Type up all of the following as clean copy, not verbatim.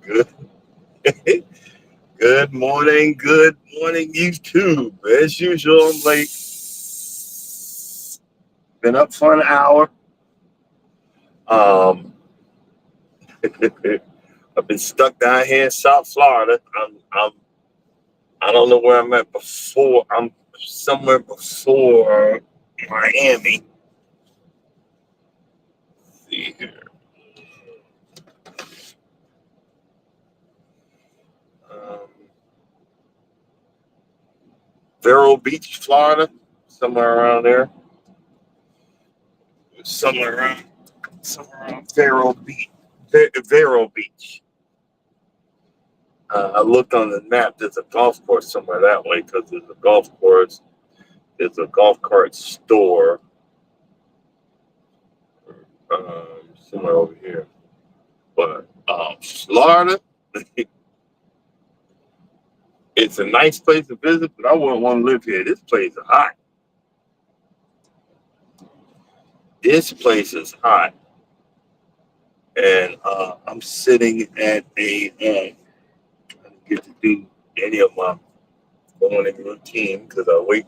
Good, good morning, YouTube. As usual, I'm late. Been up for an hour. Um, I've been stuck down here in South Florida. I don't know where I'm at before. I'm somewhere before Miami. Let's see here. Um, Vero Beach, Florida, somewhere around there. Somewhere around, somewhere around Vero Beach. I looked on the map. There's a golf course somewhere that way because there's a golf course. There's a golf cart store somewhere over here. But Florida, it's a nice place to visit, but I wouldn't want to live here. This place is hot. This place is hot, and I'm sitting at a. I don't get to do any of my morning routine because I wait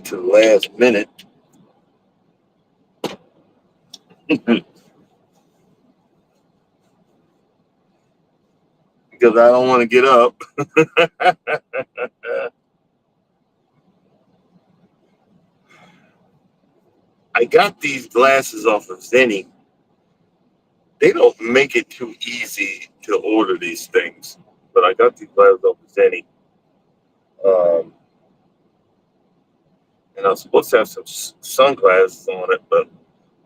till the last minute. Because I don't want to get up. I got these glasses off of Zenni. They don't make it too easy to order these things, but I got these glasses off of Zenni. And I was supposed to have some sunglasses on it, but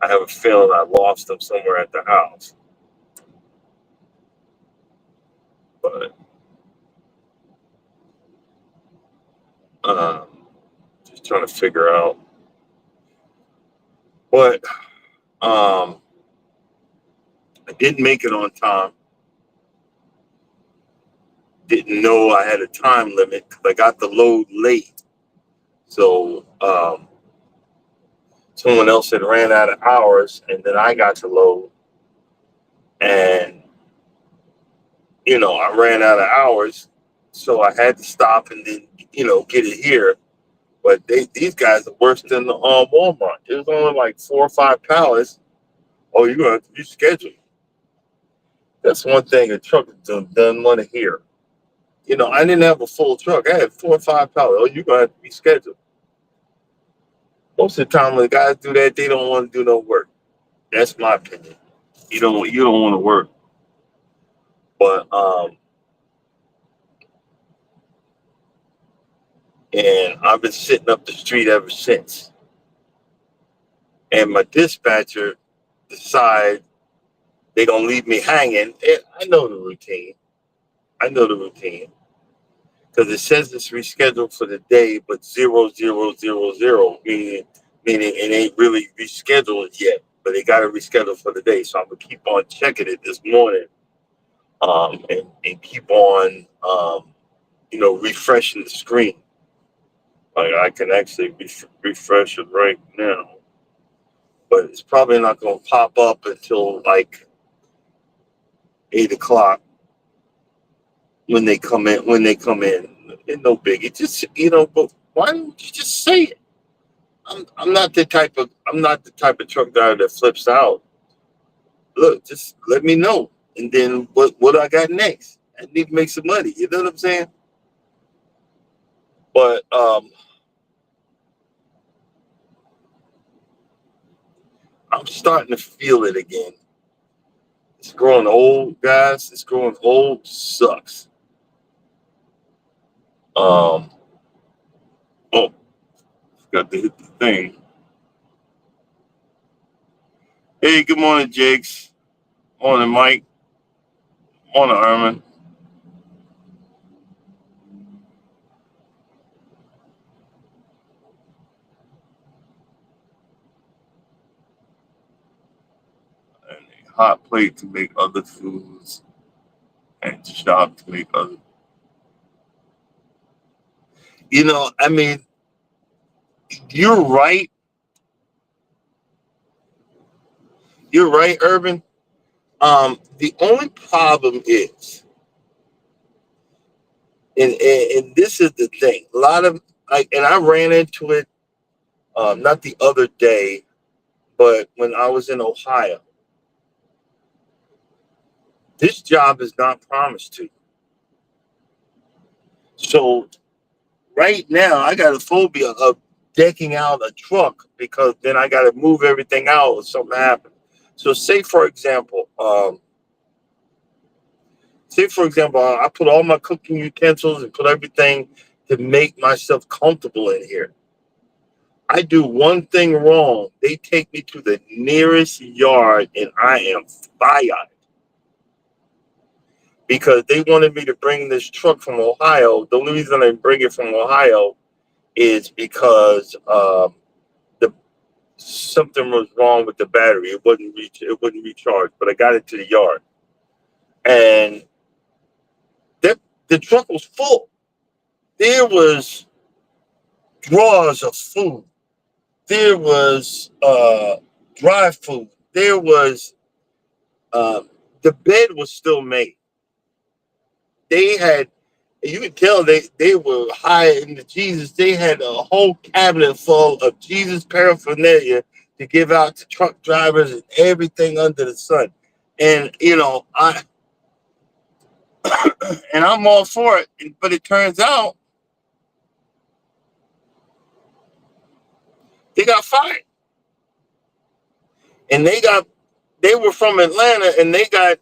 I have a feeling I lost them somewhere at the house. But um, just trying to figure out what. I didn't make it on time. Didn't know I had a time limit because I got the load late. So someone else had ran out of hours, and then I got to load, and I ran out of hours, so I had to stop and then get it here. But these guys are worse than the Walmart. It was only like 4 or 5 pallets. Oh, you're gonna have to reschedule. That's one thing a trucker doesn't want to hear. I didn't have a full truck. I had 4 or 5 pallets. Oh, you're gonna have to reschedule. Most of the time when the guys do that, they don't want to do no work. That's my opinion. You don't want to work. But and I've been sitting up the street ever since. And my dispatcher decide they gonna leave me hanging. And I know the routine. I know the routine. Because it says it's rescheduled for the day, but 0000, meaning it ain't really rescheduled yet, but they got it rescheduled for the day. So I'm gonna keep on checking it this morning, and keep on, refreshing the screen. Like I can actually refresh it right now, but it's probably not gonna pop up until like 8 o'clock when they come in. It's no biggie. Just but why don't you just say it? I'm not the type of truck driver that flips out. Look, just let me know, and then what I got next. I need to make some money. You know what I'm saying? But I'm starting to feel it again. It's growing old, guys. It's growing old. Sucks. Um. Oh, got to hit the thing. Hey, good morning, Jakes. Morning, Mike. Morning, Herman. And a hot plate to make other foods, and shop to make other. I mean, you're right, you're right, Urban. The only problem is, and this is the thing, a lot of like, and I ran into it, not the other day, but when I was in Ohio. This job is not promised to you. So right now, I got a phobia of decking out a truck because then I got to move everything out or something happens. So say for example, I put all my cooking utensils and put everything to make myself comfortable in here. I do one thing wrong. They take me to the nearest yard and I am fired because they wanted me to bring this truck from Ohio. The only reason I bring it from Ohio is because the something was wrong with the battery. It wouldn't recharge, but I got it to the yard. And that the truck was full. There was drawers of food. There was dry food. There was uh, the bed was still made. They had, you could tell they were high into Jesus. They had a whole cabinet full of Jesus paraphernalia to give out to truck drivers and everything under the sun. And I'm all for it. But it turns out they got fired, and they were from Atlanta, and they got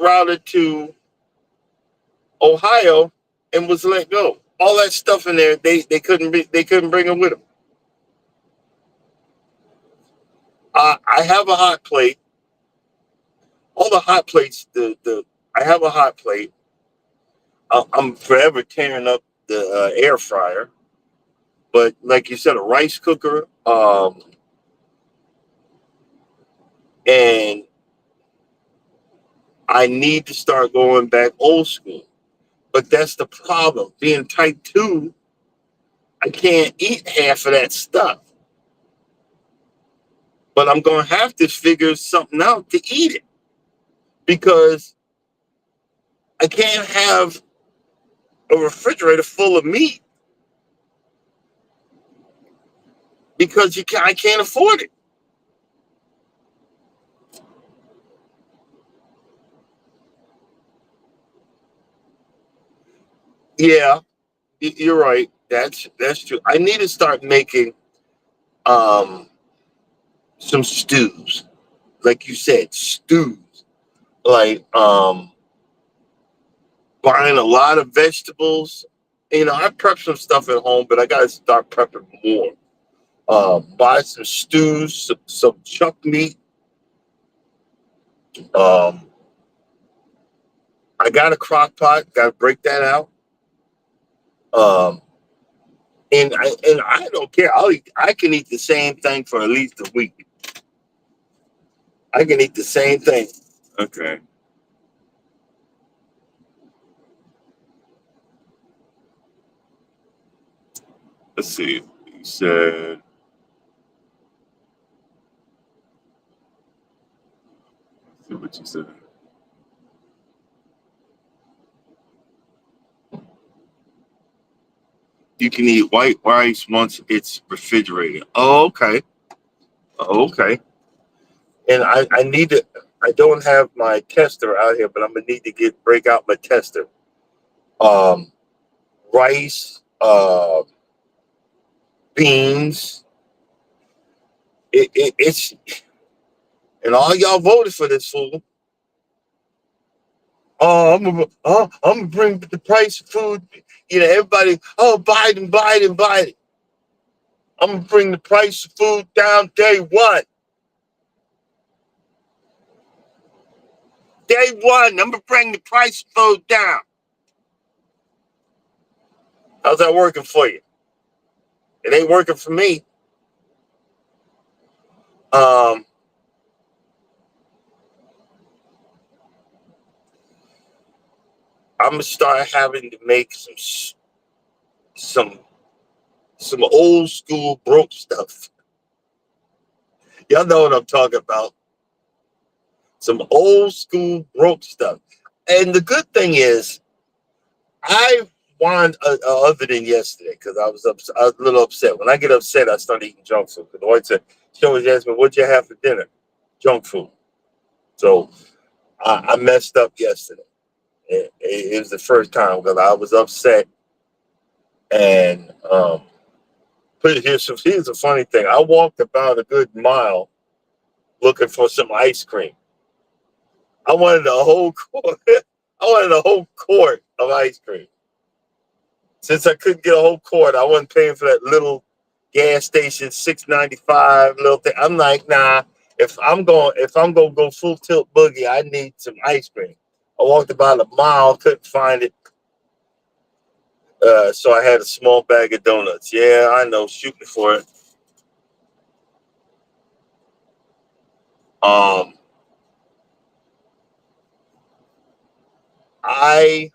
routed to Ohio and was let go. All that stuff in there, they couldn't bring it with them. I have a hot plate. All the hot plates, the I have a hot plate. I'm forever tearing up the air fryer, but like you said, a rice cooker, and I need to start going back old school. But that's the problem. Being type 2, I can't eat half of that stuff. But I'm going to have to figure something out to eat it because I can't have a refrigerator full of meat because I can't afford it. Yeah, you're right. That's true. I need to start making um, some stews, like you said, stews. Like buying a lot of vegetables. I prep some stuff at home, but I got to start prepping more. Buy some stews, some chuck meat. Um, I got a crock pot. Got to break that out. Um, and I don't care. I can eat the same thing for at least a week. I can eat the same thing. Okay. Let's see. He said, let's see what you said. You can eat white rice once it's refrigerated. Oh, okay. Oh, okay. And I need to. I don't have my tester out here, but I'm gonna need to break out my tester. Um, rice, beans. It's and all y'all voted for this fool. I'm gonna bring the price of food. Everybody. Oh, Biden, Biden, Biden. I'm gonna bring the price of food down day one. Day one, I'm gonna bring the price of food down. How's that working for you? It ain't working for me. Um, I'm gonna start having to make some some old school broke stuff. Y'all know what I'm talking about. some old school broke stuff. And the good thing is, I won other than yesterday because I was a little upset. When I get upset, I start eating junk food. Because the wife said, she always asks me, "What'd you have for dinner?" Junk food. So I messed up yesterday. It was the first time because I was upset. And here's a funny thing. I walked about a good mile looking for some ice cream. I wanted a whole quart. I wanted a whole quart of ice cream. Since I couldn't get a whole quart, I wasn't paying for that little gas station $6.95 little thing. I'm like, nah. If I'm gonna go full tilt boogie, I need some ice cream. I walked about a mile, couldn't find it. So I had a small bag of donuts. Yeah, I know, shooting for it. Um, I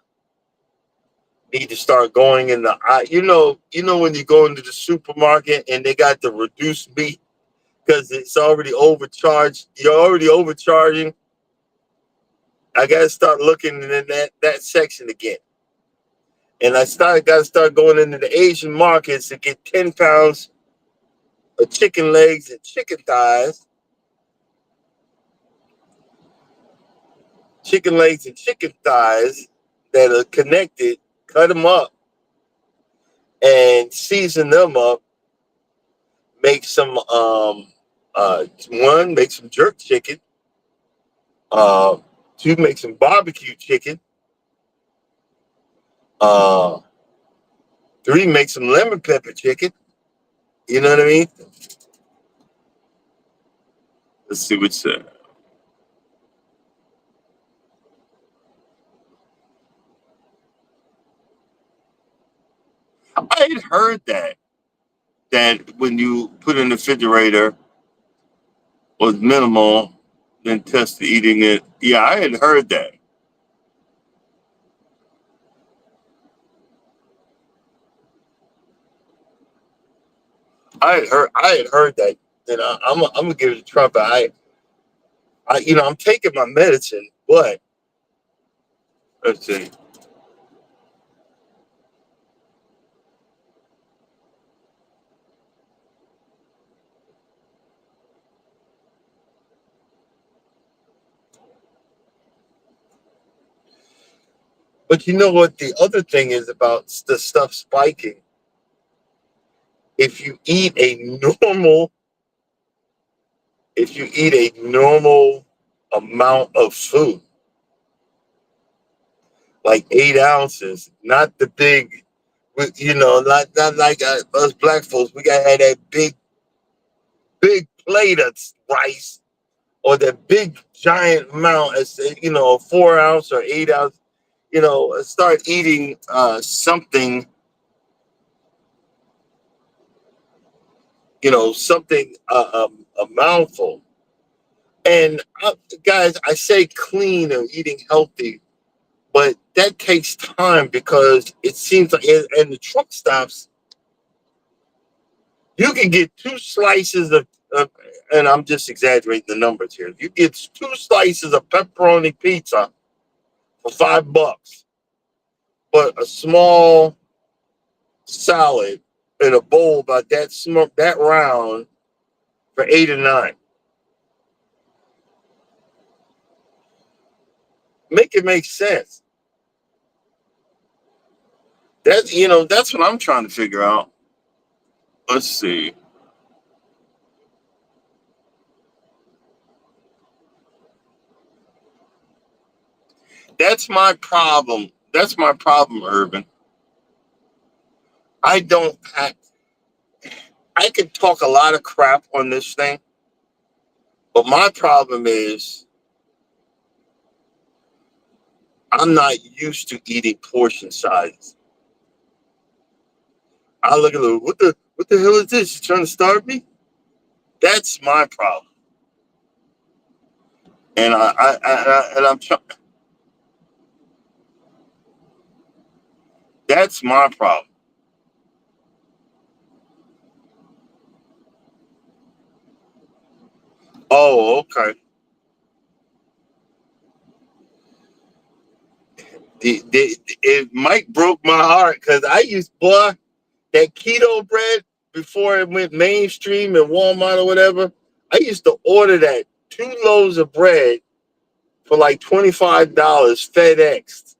need to start going in the. You know when you go into the supermarket and they got the reduced meat because it's already overcharged. You're already overcharging. I gotta start looking in that section again. And gotta start going into the Asian markets to get 10 pounds of chicken legs and chicken legs and chicken thighs that are connected, cut them up and season them up. Make some one, make some jerk chicken. Uh, two, make some barbecue chicken. Uh, three, make some lemon pepper chicken. You know what I mean? Let's see what's I had heard that when you put in the refrigerator was minimal, then test eating it. Yeah, I had heard that. I had heard that. And I'm gonna give it a try. But I'm taking my medicine, but let's see. But you know what? The other thing is about the stuff spiking. If you eat a normal, if you eat a normal amount of food, like 8 ounces, not the big, not like us black folks. We gotta have that big plate of rice or that big giant amount, as 4 ounce or 8 ounce. Start eating something, something a mouthful. And guys, I say clean or eating healthy, but that takes time because it seems like, and the truck stops, you can get two slices of, and I'm just exaggerating the numbers here. You get two slices of pepperoni pizza for $5, but a small salad in a bowl about that round for 8 or 9. Make it make sense. That's what I'm trying to figure out. Let's see. That's my problem. That's my problem, Urban. I don't. I can talk a lot of crap on this thing, but my problem is I'm not used to eating portion sizes. I look at it, what the hell is this? You trying to starve me? That's my problem, and I'm trying. That's my problem. Oh, okay. It Mike broke my heart because I used that keto bread before it went mainstream in Walmart or whatever. I used to order that 2 loaves of bread for like $25 FedEx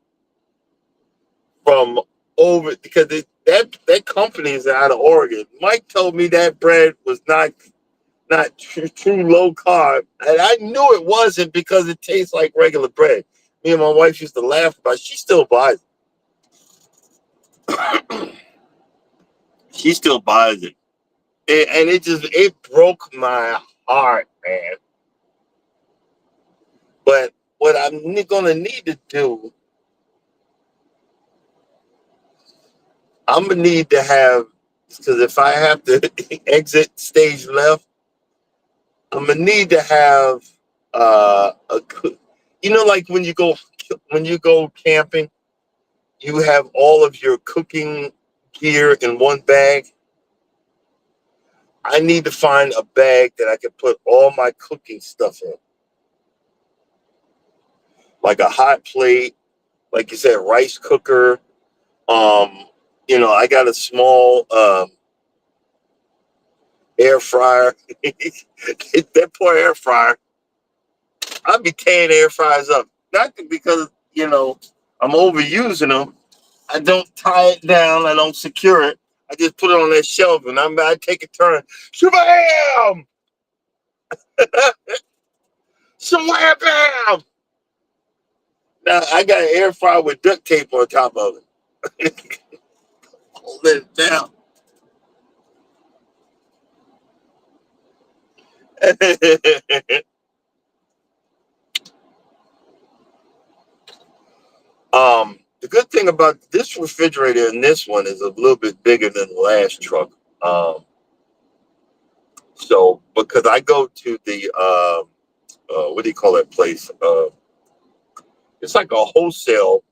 from over because that company is out of Oregon. Mike told me that bread was not true low carb, and I knew it wasn't because it tastes like regular bread. Me and my wife used to laugh about it. She still buys it. She still buys it. And it broke my heart, man. But what I'm gonna need to do, I'm gonna need to have because if I have to exit stage left, I'm gonna need to have like when you go camping, you have all of your cooking gear in one bag. I need to find a bag that I can put all my cooking stuff in, like a hot plate, like you said, rice cooker. I got a small air fryer. That poor air fryer. I'll be tearing air fryers up. Not because, I'm overusing them. I don't tie it down. I don't secure it. I just put it on that shelf and I take a turn. Shabam! Shabam! Now I got an air fryer with duct tape on top of it. Hold it down. The good thing about this refrigerator and this one is a little bit bigger than the last truck. So because I go to the what do you call that place? It's like a wholesale.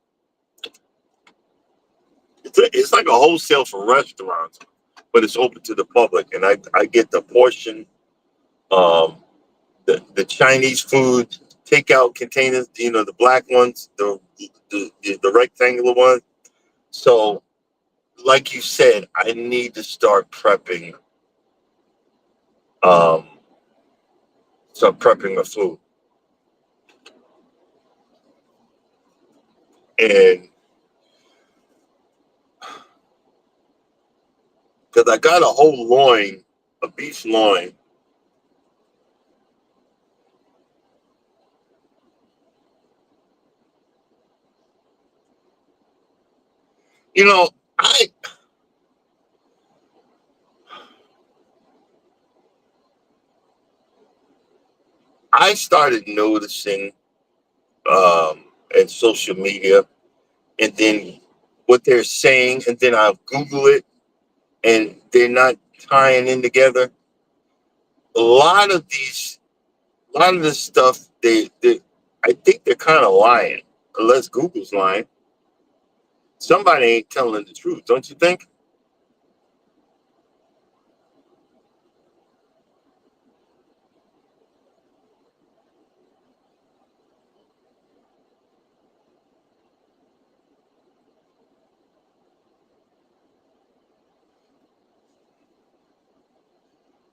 It's like a wholesale for restaurants, but it's open to the public, and I get the portion, um, the Chinese food takeout containers, the black ones, the rectangular ones. So, like you said, I need to um, start prepping the food, and because I got a whole loin, a beef loin. You know, I I started noticing in social media, and then what they're saying, and then I'll Google it, and they're not tying in together. A lot of a lot of this stuff, I think they're kind of lying, unless Google's lying. Somebody ain't telling the truth, don't you think?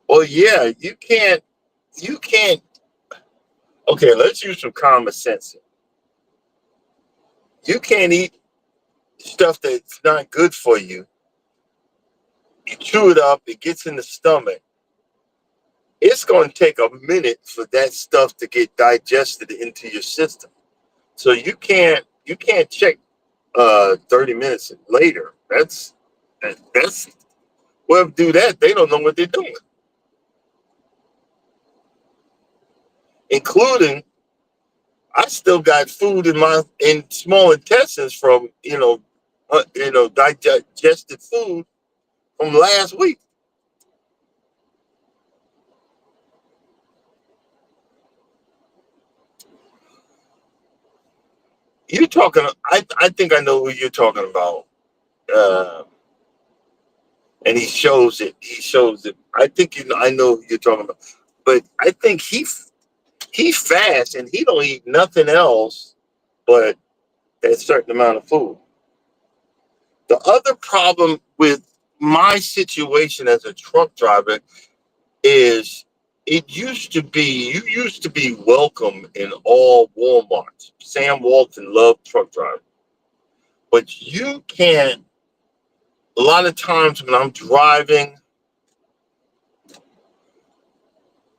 Well, yeah, you can't. Okay, let's use some common sense. You can't eat stuff that's not good for you. You chew it up, it gets in the stomach. It's going to take a minute for that stuff to get digested into your system. So you can't check 30 minutes later. That's whoever do that, they don't know what they're doing. Including I still got food in small intestines from digested food from last week. You're talking. I think I know who you're talking about. Uh, and he shows it. He shows it. I think I know who you're talking about. But I think he fasts and he don't eat nothing else but that certain amount of food. The other problem with my situation as a truck driver is you used to be welcome in all Walmarts. Sam Walton loved truck driving. But you can't, a lot of times when I'm driving,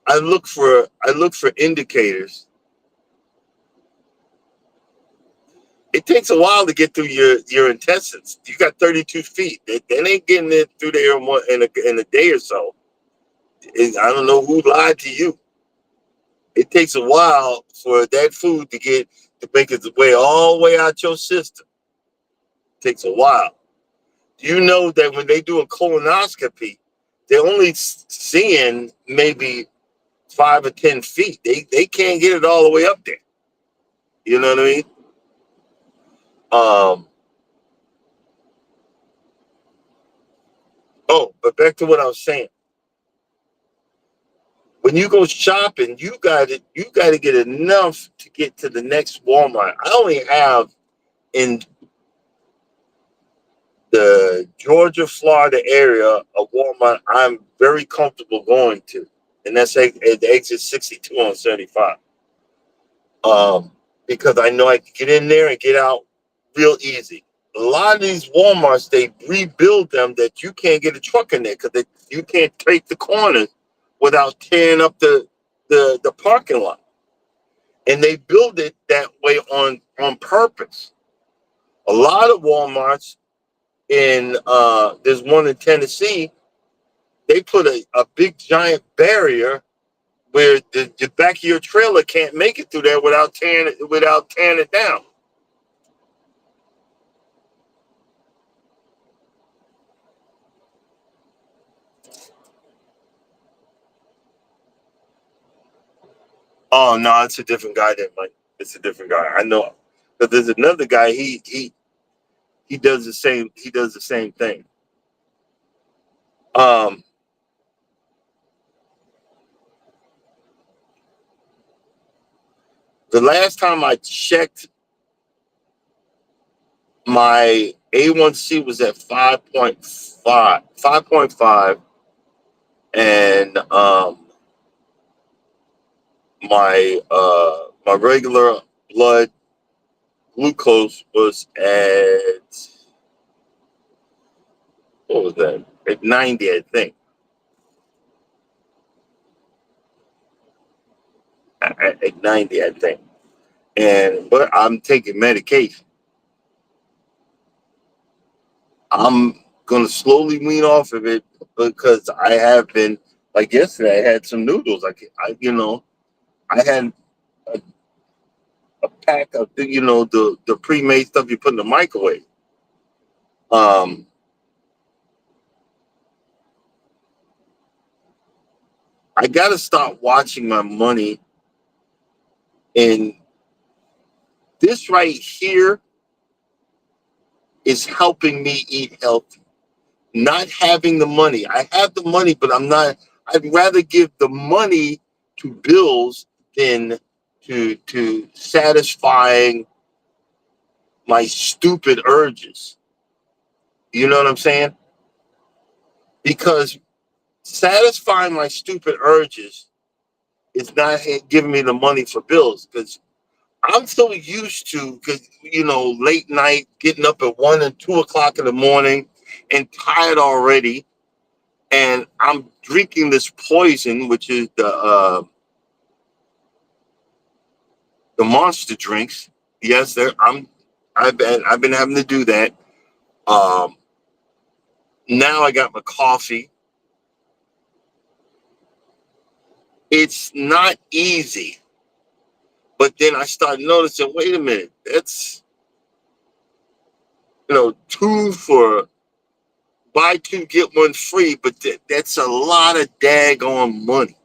I look for indicators. It takes a while to get through your intestines. You got 32 feet. They ain't getting it through there in a day or so. I don't know who lied to you. It takes a while for that food to make its way all the way out your system. It takes a while. You know that when they do a colonoscopy, they're only seeing maybe 5 or 10 feet. They can't get it all the way up there. You know what I mean? But back to what I was saying. When you go shopping, you got to get enough to get to the next Walmart. I only have in the Georgia, Florida area a Walmart I'm very comfortable going to, and that's at the exit 62 on 75. Because I know I can get in there and get out real easy. A lot of these Walmarts, they rebuild them that you can't get a truck in there because you can't take the corners without tearing up the parking lot. And they build it that way on purpose. A lot of Walmarts there's one in Tennessee, they put a big giant barrier where the back of your trailer can't make it through there without tearing it down. Oh no, it's a different guy than Mike. It's a different guy. I know. But there's another guy. He does the same. He does the same thing. Um, the last time I checked, my A1C was at 5.5, and my regular blood glucose was at, what was that? At 90, I think. At 90, I think. But I'm taking medication. I'm gonna slowly wean off of it because I have been, like yesterday. I had some noodles. I had a pack of the pre-made stuff you put in the microwave. Um, I gotta stop watching my money, and this right here is helping me eat healthy. Not having the money, I have the money, but I'm not. I'd rather give the money to bills than to satisfying my stupid urges. You know what I'm saying? Because satisfying my stupid urges is not giving me the money for bills. Because I'm so used to, late night, getting up at 1 and 2 o'clock in the morning and tired already. And I'm drinking this poison, which is the monster drinks. Yes, I've been having to do that. Um, Now I got my coffee. It's not easy, but then I start noticing, wait a minute, that's two for buy two get one free, but that's a lot of daggone money.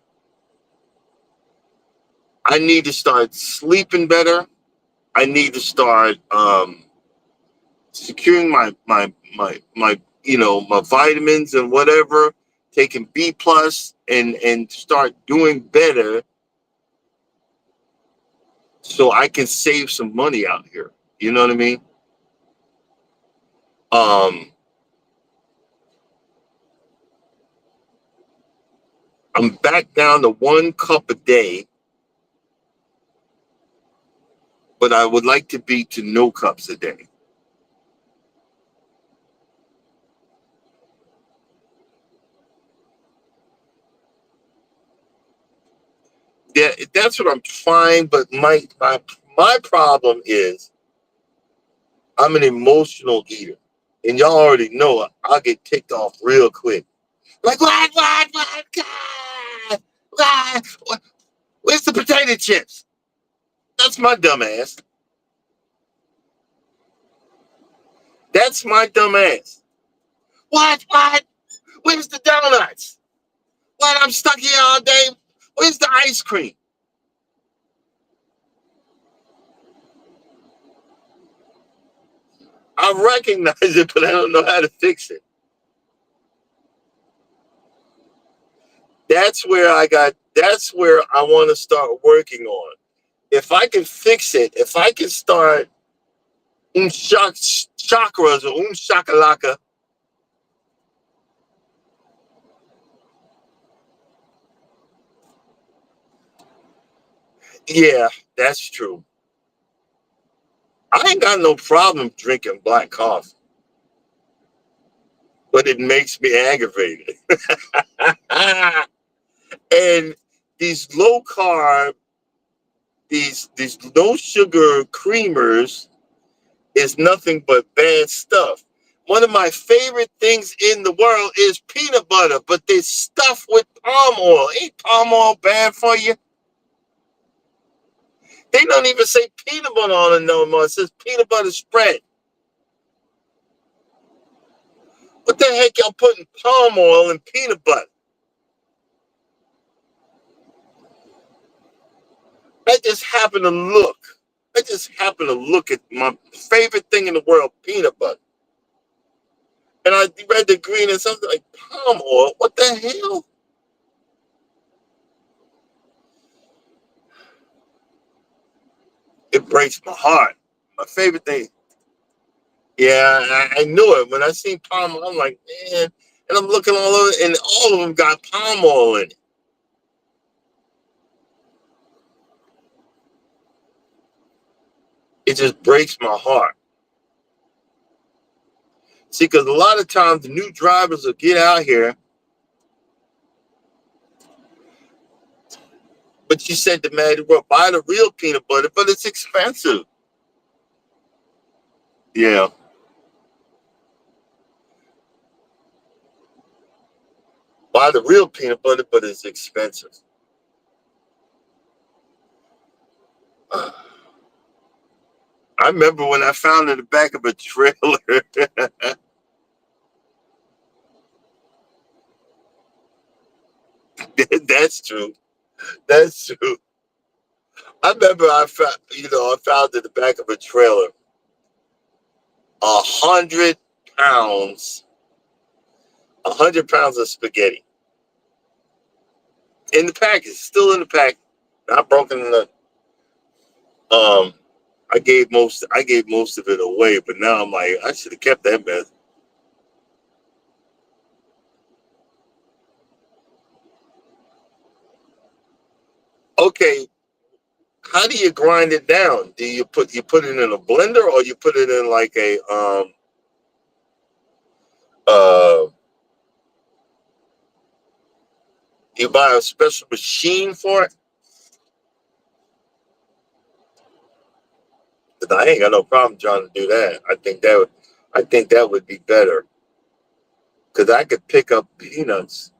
I need to start sleeping better. I need to start securing my vitamins and whatever, taking B plus and start doing better so I can save some money out here. You know what I mean? Um, I'm back down to 1 cup a day, but I would like to be to no cups a day. That's what I'm trying, but my problem is I'm an emotional eater. And y'all already know I'll get ticked off real quick. Like, what, God, what? Where's the potato chips? That's my dumb ass. That's my dumb ass. What? Where's the donuts? What, I'm stuck here all day? Where's the ice cream? I recognize it, but I don't know how to fix it. That's where I want to start working on. If I can fix it, if I can start chakras or shakalaka, yeah, that's true. I ain't got no problem drinking black coffee, but it makes me aggravated. And these low carb, these no sugar creamers is nothing but bad stuff. One of my favorite things in the world is peanut butter, but this stuff with palm oil. Ain't palm oil bad for you? They don't even say peanut butter on it no more. It says peanut butter spread. What the heck y'all putting palm oil in peanut butter? I just happen to look. I just happen to look at my favorite thing in the world, peanut butter. And I read the green and something like palm oil. What the hell? It breaks my heart. My favorite thing. Yeah, I knew it. When I seen palm oil, I'm like, man. And I'm looking all over, and all of them got palm oil in it. It just breaks my heart. See, because a lot of times the new drivers will get out here, but you said to man, well, buy the real peanut butter, but it's expensive. Yeah, buy the real peanut butter, but it's expensive. I remember when I found in the back of a trailer. That's true. That's true. I remember I found in the back of a trailer 100 pounds, 100 pounds of spaghetti in the package, still in the pack, not broken. Um, I gave most of it away, but now I'm like, I should have kept that mess. Okay, how do you grind it down? Do you put it in a blender or you put it in like a uh you buy a special machine for it? 'Cause I ain't got no problem trying to do that. I think that would be better because I could pick up peanuts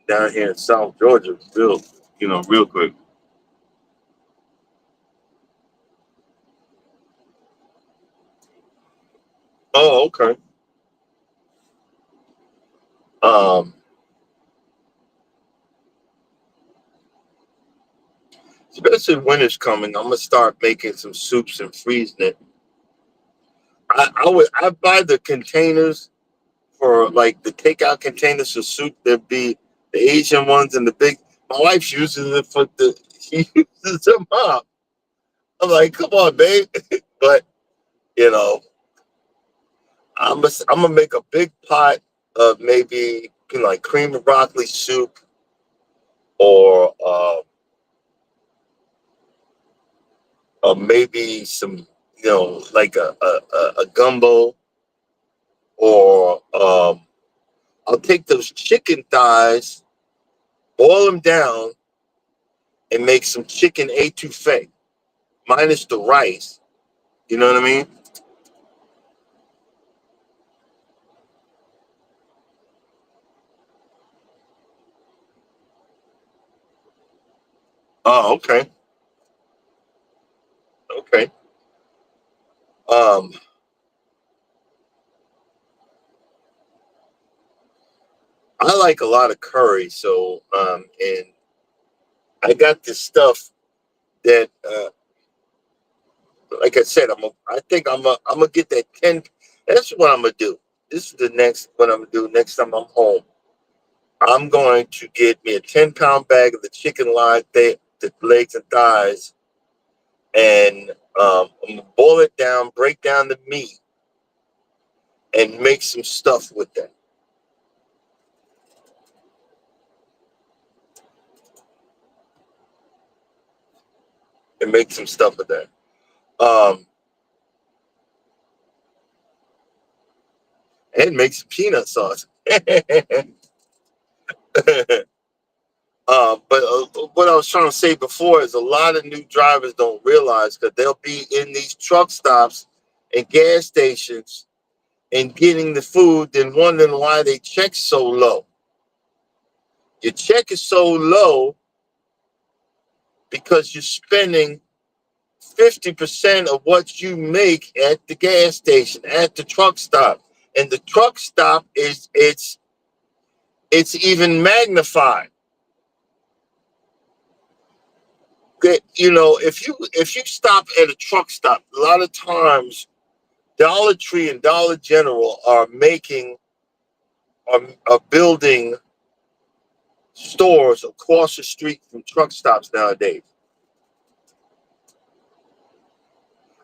down here in South Georgia real quick. Oh, okay. Um, Especially winter's coming, I'm gonna start making some soups and freezing it. I buy the containers for like the takeout containers for soup. There'd be the Asian ones and the big. My wife uses it for she uses them up. I'm like, come on, babe. But You know, I'm gonna make a big pot of maybe like cream of broccoli soup or maybe some like a gumbo or I'll take those chicken thighs, boil them down, and make some chicken etouffee minus the rice. You know what I mean? Oh, okay, okay. Um, I like a lot of curry, so and I got this stuff that, like I said, I think I'm gonna get that 10. That's what I'm gonna do. This is the next what I'm gonna do next time I'm home. I'm going to get me a 10-pound bag of the chicken leg, the legs and thighs, and I'm gonna boil it down, break down the meat, and make some stuff with that. And make some stuff with that. Um, and make some peanut sauce. But what I was trying to say before is a lot of new drivers don't realize that they'll be in these truck stops and gas stations and getting the food, then wondering why they check so low. Your check is so low because you're spending 50% of what you make at the gas station, at the truck stop. And the truck stop it's even magnified. That if you stop at a truck stop, a lot of times Dollar Tree and Dollar General are building stores across the street from truck stops nowadays.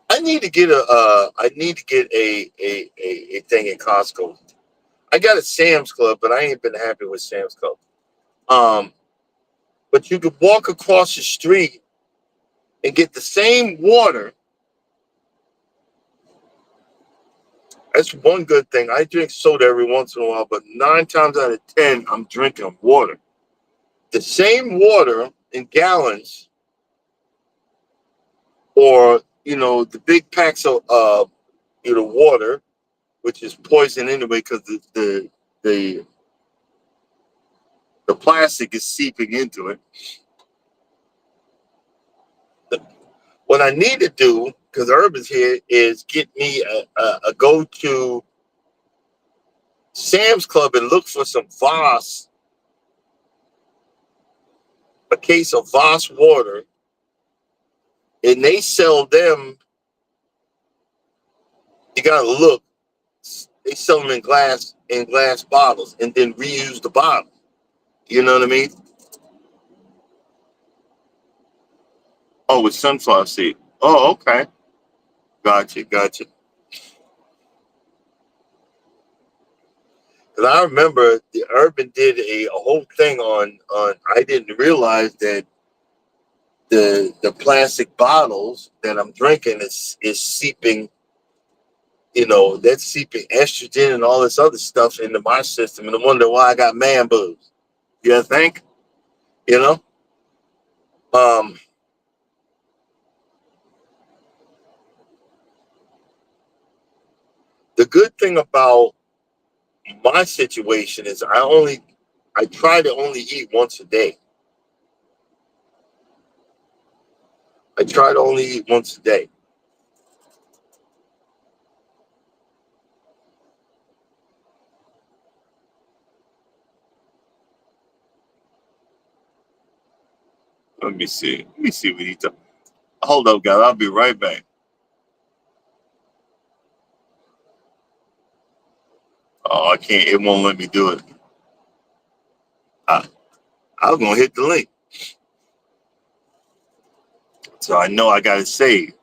I need to get a thing at Costco. I got a Sam's Club, but I ain't been happy with Sam's Club. Um, but you could walk across the street and get the same water. That's one good thing. I drink soda every once in a while, but 9 times out of 10, I'm drinking water. The same water in gallons, or the big packs of water, which is poison anyway, because the the plastic is seeping into it. What I need to do, because Urban's here, is get me a go-to Sam's Club and look for some Voss, a case of Voss water, and they sell them. You gotta look. They sell them in glass bottles, and then reuse the bottle. You know what I mean? Oh, with sunflower seed. Oh, okay. Gotcha, gotcha. Because I remember the Urban did a whole thing on. I didn't realize that the plastic bottles that I'm drinking is seeping. That's seeping estrogen and all this other stuff into my system, and I wonder why I got man boobs. You think? You know? Um, the good thing about my situation is I try to only eat once a day. I try to only eat once a day. Let me see. Let me see what he does. Hold up, guys. I'll be right back. Oh, I can't. It won't let me do it. I, I was gonna hit the link, so I know I got to save.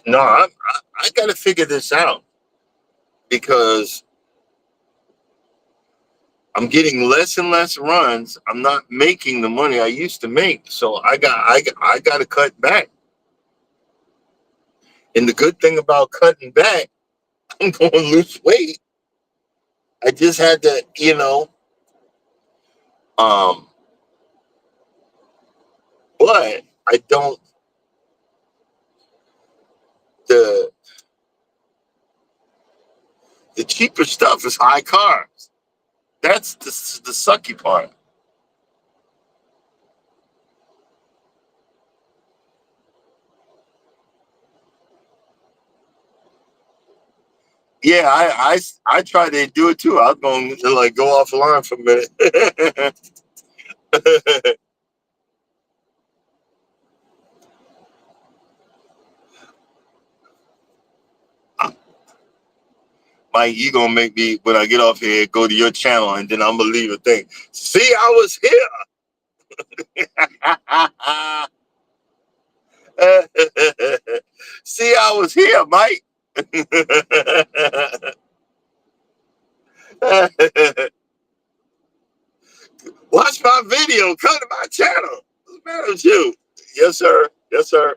No, I got to figure this out because I'm getting less and less runs. I'm not making the money I used to make, so I got to cut back. And the good thing about cutting back, I'm going to lose weight. I just had to, um, but I don't the the cheaper stuff is high carbs. That's the sucky part. Yeah, I tried to do it too. I was going to like go offline for a minute. Mike, you gonna make me when I get off here go to your channel and then I'm gonna leave a thing. See, I was here. See, I was here, Mike. Watch my video. Come to my channel. What's the matter with you? Yes, sir. Yes, sir.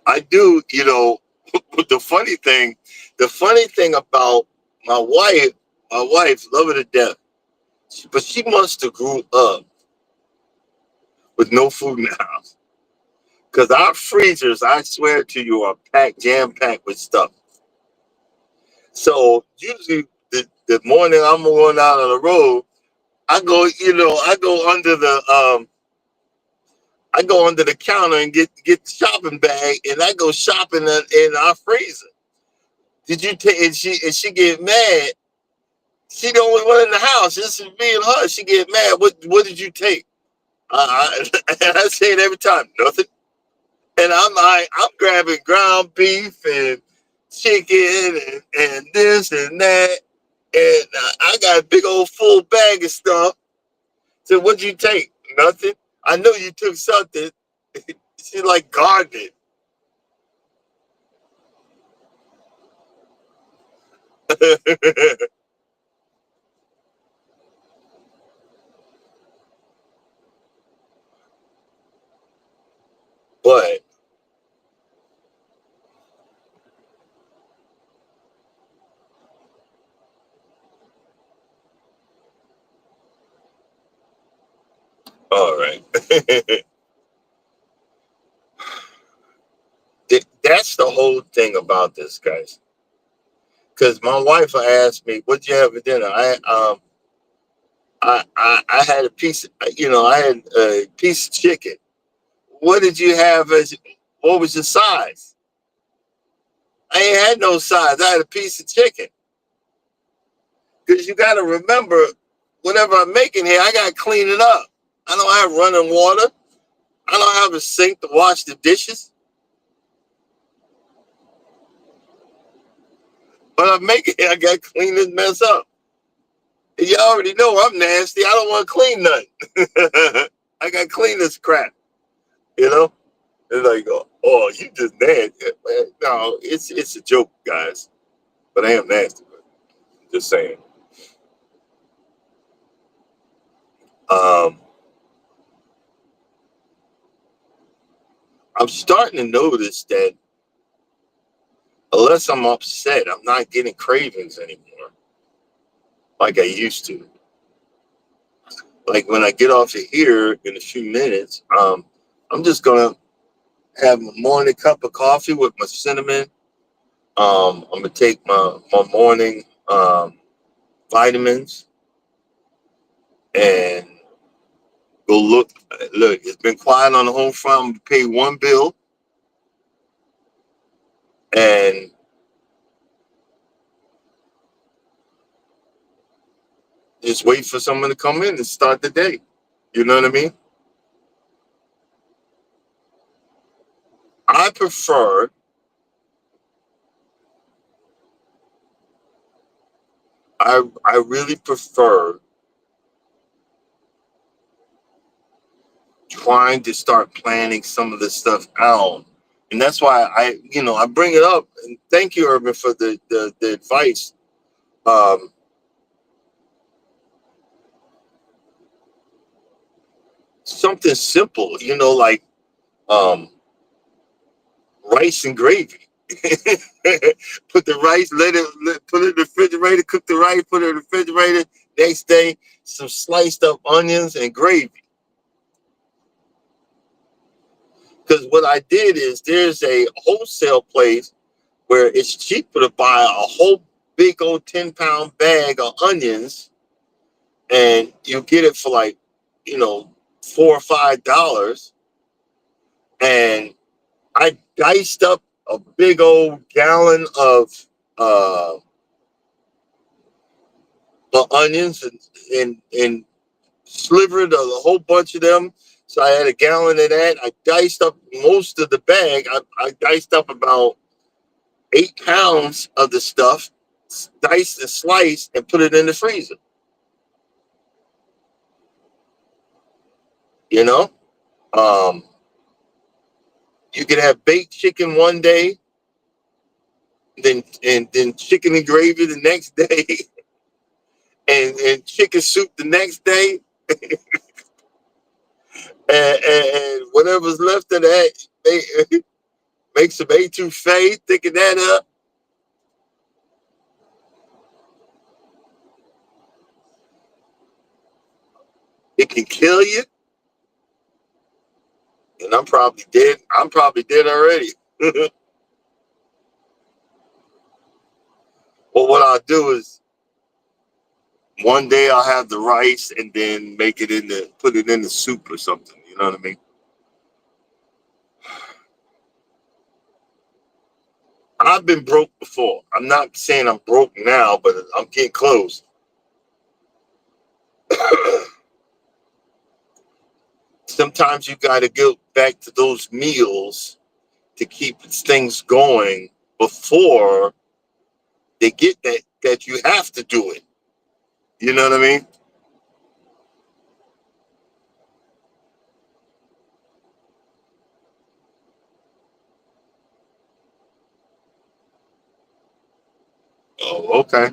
I do, the funny thing about my wife, love her to death, but she must have grew up with no food in the house. Because our freezers, I swear to you, are packed, jam packed with stuff. So usually the morning I'm going out on the road, I go, I go under the counter and get the shopping bag, and I go shopping in our freezer. Did you take? And she get mad. She the only one in the house. This is me and her. She get mad. What did you take? And I say it every time. Nothing. And I'm grabbing ground beef and chicken and this and that. And I got a big old full bag of stuff. So what'd you take? Nothing. I know you took something. She like gardening. But all right. That's the whole thing about this, guys. Because my wife asked me, "What'd you have for dinner?" I had a piece. I had a piece of chicken. What did you have as? What was your size? I ain't had no size. I had a piece of chicken. Because you got to remember, whatever I'm making here, I got to clean it up. I don't have running water. I don't have a sink to wash the dishes. But I'm making it. I got to clean this mess up. And you already know I'm nasty. I don't want to clean nothing. I got to clean this crap. You know? It's like, oh, you just nasty. No, it's a joke, guys. But I am nasty. Just saying. Um, I'm starting to notice that unless I'm upset, I'm not getting cravings anymore like I used to. Like when I get off of here in a few minutes, I'm just gonna have my morning cup of coffee with my cinnamon. I'm gonna take my morning vitamins and go look. Look, it's been quiet on the home front. I'm gonna pay one bill and just wait for someone to come in and start the day. You know what I mean? I prefer I really prefer trying to start planning some of this stuff out. And that's why I bring it up. And thank you, Urban, for the advice. Um, Something simple, like um, rice and gravy. Put the rice, put it in the refrigerator, cook the rice, put it in the refrigerator. Next day, some sliced up onions and gravy. Because what I did is there's a wholesale place where it's cheaper to buy a whole big old 10-pound bag of onions, and you get it for like, $4 or $5. And I diced up a big old gallon of uh, onions and slivered a whole bunch of them. So I had a gallon of that. I diced up most of the bag. I diced up about 8 pounds of the stuff, diced and sliced, and put it in the freezer. You know, um, you could have baked chicken one day, then chicken and gravy the next day, and chicken soup the next day, and whatever's left of that, they make some etouffee, thicken that up. It can kill you, and I'm probably dead. I'm probably dead already. Well, what I'll do is one day I'll have the rice and then put it in the soup or something. You know what I mean? I've been broke before. I'm not saying I'm broke now, but I'm getting close. Sometimes you got to go back to those meals to keep things going before they get that you have to do it. You know what I mean? Oh, okay.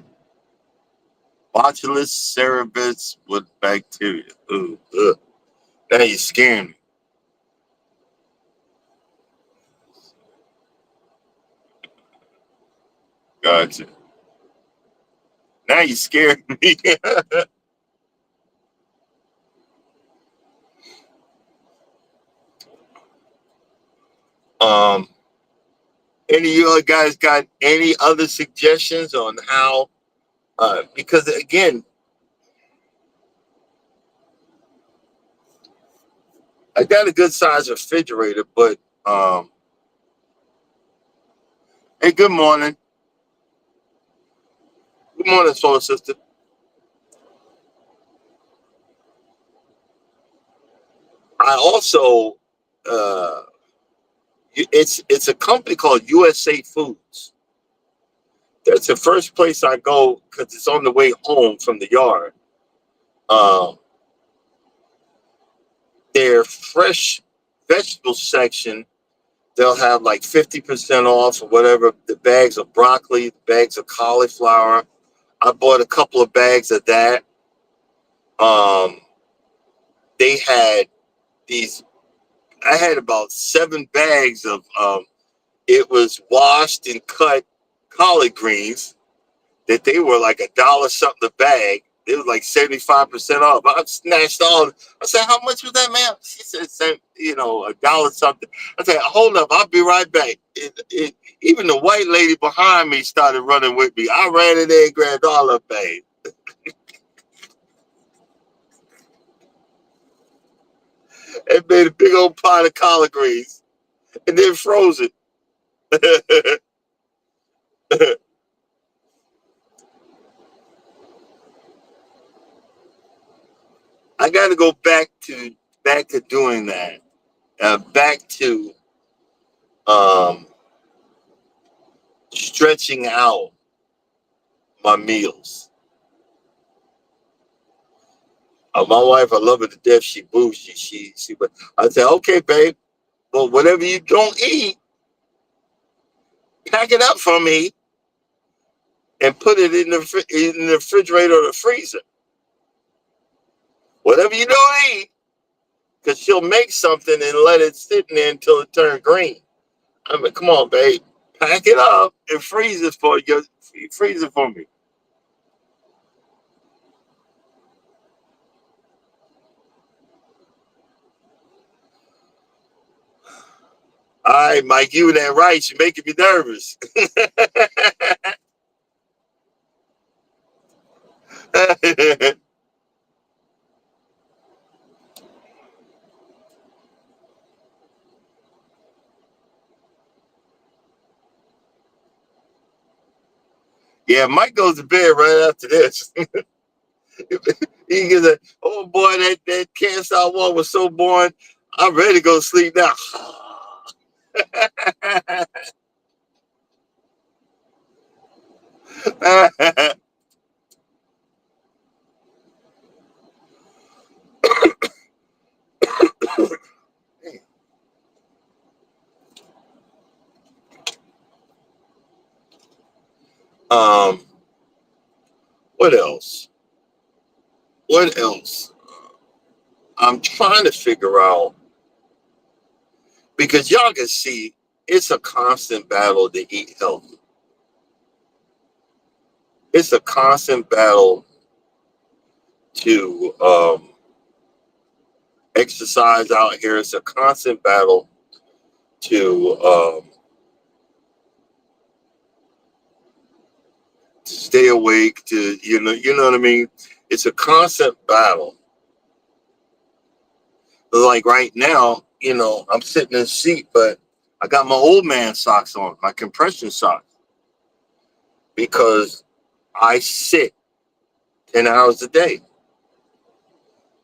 Botulinum cerebus with bacteria. Ooh, ugh. Now you're scaring me. Gotcha. Now you scared me. um, any of you other guys got any other suggestions on how? Because again, I got a good size refrigerator, but hey, good morning. Good morning, soul sister. I also uh, it's a company called USA Foods. That's the first place I go because it's on the way home from the yard. Um, their fresh vegetable section, they'll have like 50% off or whatever. The bags of broccoli, the bags of cauliflower. I bought a couple of bags of that. Um, they had these. I had about 7 bags of. It was washed and cut collard greens that they were like $1 something a bag. It was like 75% off. I snatched all. I said, "How much was that, man?" She said, $1 something." I said, "Hold up, I'll be right back." Even the white lady behind me started running with me. I ran in there and grabbed all of them. And made a big old pot of collard greens and then froze it. I got to go back to doing that. Back to um, stretching out my meals. My wife, I love her to death. She bougie. She. But I said, okay, babe. Well, whatever you don't eat, pack it up for me and put it in the refrigerator or the freezer. Whatever you don't eat, because she'll make something and let it sit in there until it turns green. I mean, come on, babe. Pack it up and freeze it for me. All right, Mike, you and that rice, you're making me nervous. Yeah, Mike goes to bed right after this. He gets a, oh boy, that Can't Stop Walk was so boring. I'm ready to go to sleep now. um, what else? What else? I'm trying to figure out because y'all can see it's a constant battle to eat healthy. It's a constant battle to exercise out here. It's a constant battle to stay awake. To you know what I mean. It's a constant battle. Like right now, I'm sitting in the seat, but I got my old man socks on, my compression socks, because I sit 10 hours a day.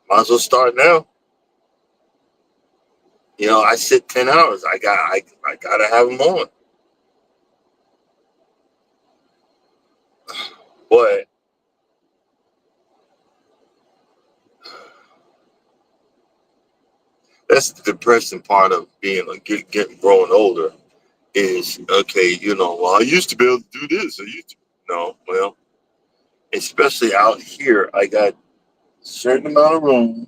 Might as well start now. I sit 10 hours. I gotta have them on. But that's the depressing part of being getting growing older. Is okay. Well, I used to be able to do this. I used to. No, well, especially out here, I got a certain amount of room.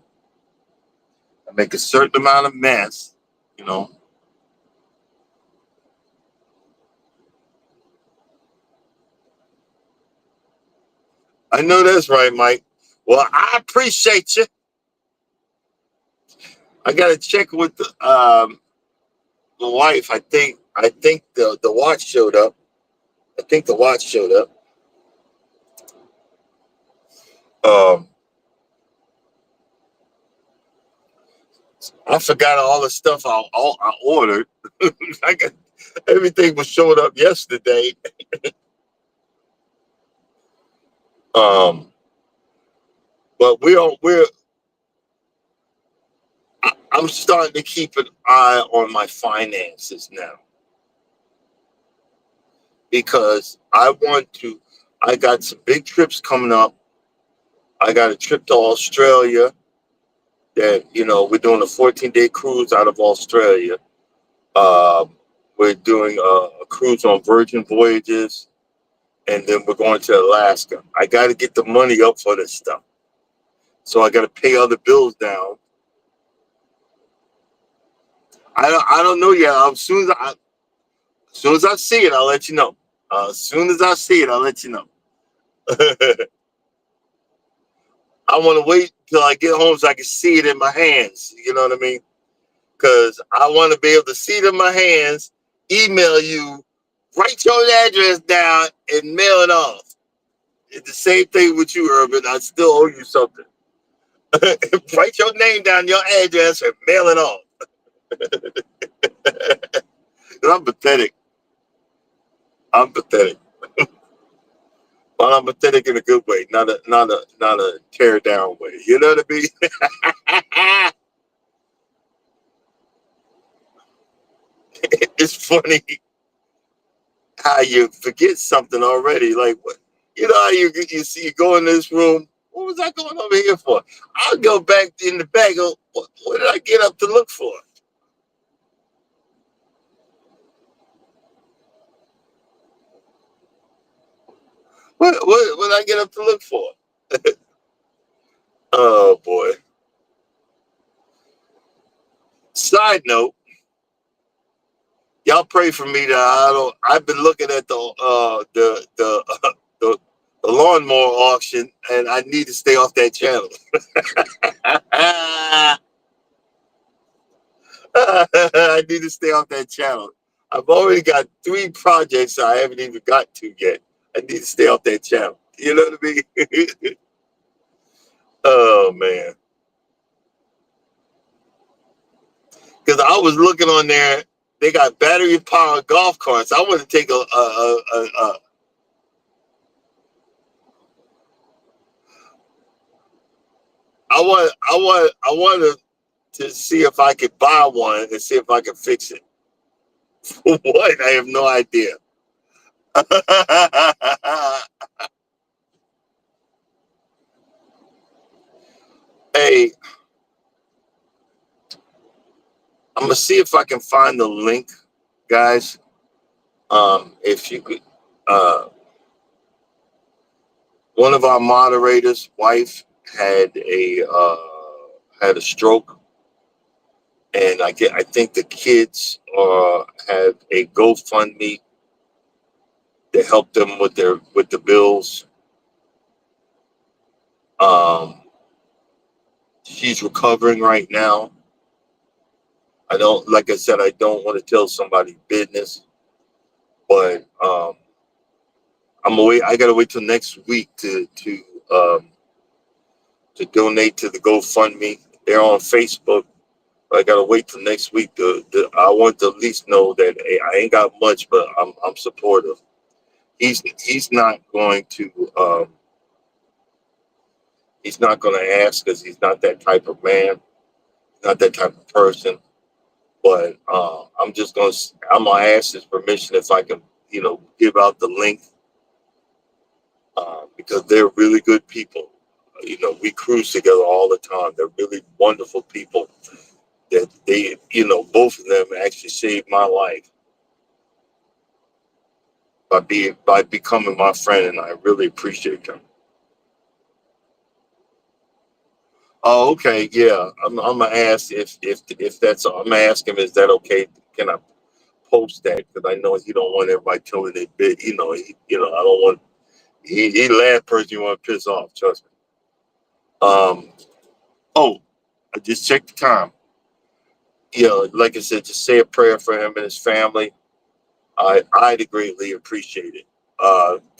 I make a certain amount of mess. You know, I know that's right, Mike. Well, I appreciate you. I got to check with the wife. I think the watch showed up. I think the watch showed up. Um, I forgot all the stuff I ordered. I got everything was showing up yesterday. Um, but I'm starting to keep an eye on my finances now because I want to. I got some big trips coming up. I got a trip to Australia that we're doing a 14-day cruise out of Australia. Um, we're doing a cruise on Virgin Voyages, and then we're going to Alaska. I got to get the money up for this stuff, so I got to pay other bills down. I don't know yet. As soon as I see it, I'll let you know. As soon as I see it, I'll let you know. I want to wait till I get home so I can see it in my hands. You know what I mean? Because I want to be able to see it in my hands, email you, write your address down, and mail it off. It's the same thing with you, Urban. I still owe you something. Write your name down, your address, and mail it off. I'm pathetic. I'm pathetic. But I'm pathetic in a good way, not a tear down way. You know what I mean? It's funny how you forget something already. Like what? You know how you see you go in this room What was I going over here for? I'll go back in the back. Go, what did I get up to look for? What did I get up to look for? Oh boy. Side note, y'all pray for me that I don't. I've been looking at the lawnmower auction, and I need to stay off that channel. I need to stay off that channel. I've already got 3 projects I haven't even got to yet. I need to stay off that channel. You know what I mean? Oh man. Because I was looking on there, they got battery powered golf carts. I want to take I wanted to see if I could buy one and see if I could fix it. For what? I have no idea. Hey, I'm gonna see if I can find the link, guys. If you could, one of our moderators' wife had a stroke, and I think the kids have a GoFundMe to help them with the bills. She's recovering right now. Like I said, I don't want to tell somebody business, but I'm gonna wait. I gotta wait till next week to donate to the GoFundMe. They're on Facebook. I gotta wait till next week. I want to at least know that, hey, I ain't got much, but I'm supportive. He's not going to he's not going to ask because he's not that type of man, not that type of person. But I'm gonna ask his permission if I can, give out the link because they're really good people. We cruise together all the time. They're really wonderful people. That they, both of them actually saved my life by becoming my friend, and I really appreciate them. Oh, okay, yeah. I'm gonna ask if that's. I'm gonna ask him, is that okay? Can I post that? Because I know he don't want everybody telling their bit. I don't want. He the last person you want to piss off. Trust me. Oh, I just checked the time. Like I said, just say a prayer for him and his family. I'd greatly appreciate it.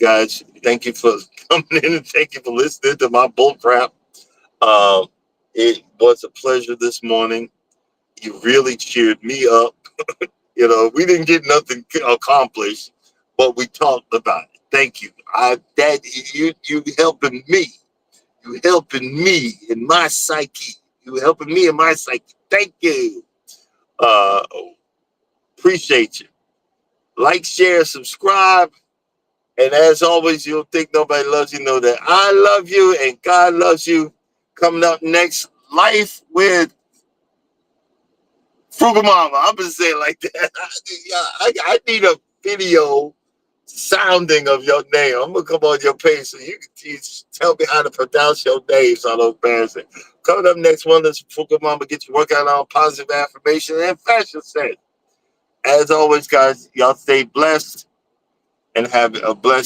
Guys, thank you for coming in and thank you for listening to my bull crap. Um, it was a pleasure this morning. You really cheered me up. We didn't get nothing accomplished, but we talked about it. Thank you. You helping me. You helping me in my psyche. You helping me in my psyche. Thank you. Uh, Appreciate you. Like, share, subscribe. And as always, you don't think nobody loves you. Know that I love you and God loves you. Coming up next, Life with Frugal Mama. I'm going to say it like that. I need a video sounding of your name. I'm going to come on your page so you can tell me how to pronounce your name so I don't embarrass it. Coming up next, one of Frugal Mama get you working on positive affirmation and fashion sense. As always, guys, y'all stay blessed and have a blessed